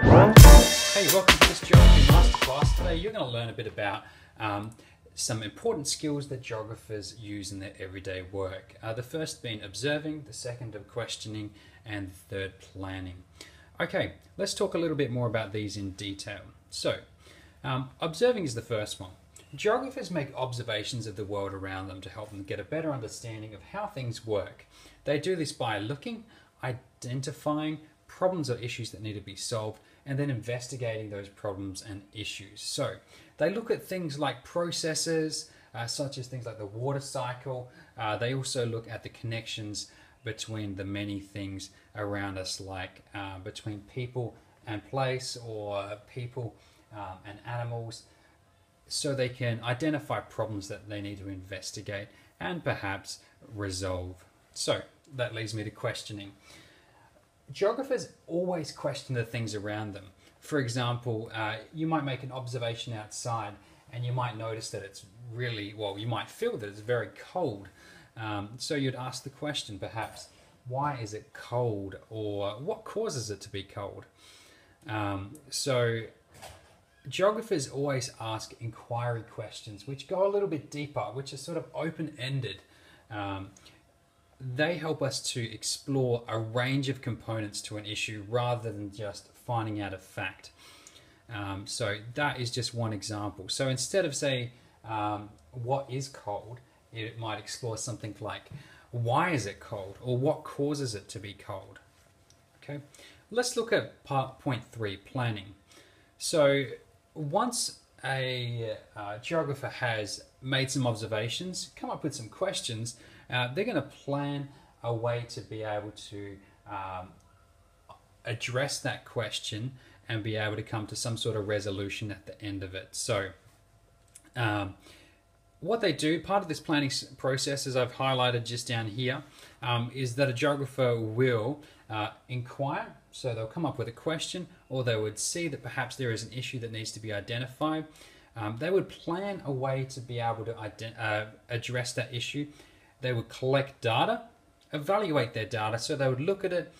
Hey, welcome to this Geography Masterclass. Today you're going to learn a bit about some important skills that geographers use in their everyday work. The first being observing, the second of questioning, and the third planning. Okay, let's talk a little bit more about these in detail. So, observing is the first one. Geographers make observations of the world around them to help them get a better understanding of how things work. They do this by looking, identifying problems or issues that need to be solved, and then investigating those problems and issues. So they look at things like processes, such as things like the water cycle. They also look at the connections between the many things around us, like between people and place, or people and animals, so they can identify problems that they need to investigate and perhaps resolve. So that leads me to questioning. Geographers always question the things around them. For example, you might make an observation outside and you might notice that it's really, well, you might feel that it's very cold. So you'd ask the question perhaps, why is it cold, or what causes it to be cold? So geographers always ask inquiry questions which go a little bit deeper, which are sort of open-ended. They help us to explore a range of components to an issue rather than just finding out a fact. So that is just one example. So instead of say, what is cold, it might explore something like, why is it cold, or what causes it to be cold? Okay, let's look at point 3, planning. So once a geographer has made some observations, come up with some questions, they're going to plan a way to be able to address that question and be able to come to some sort of resolution at the end of it. So what they do, part of this planning process, as I've highlighted just down here, is that a geographer will inquire. So they'll come up with a question, or they would see that perhaps there is an issue that needs to be identified. They would plan a way to be able to address that issue. They would collect data, evaluate their data, so they would look at it,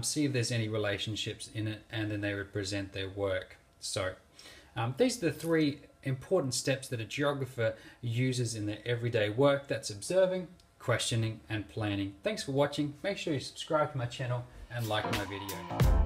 see if there's any relationships in it, and then they would present their work. So these are the 3 important steps that a geographer uses in their everyday work. That's observing, questioning, and planning. Thanks for watching. Make sure you subscribe to my channel and like my video.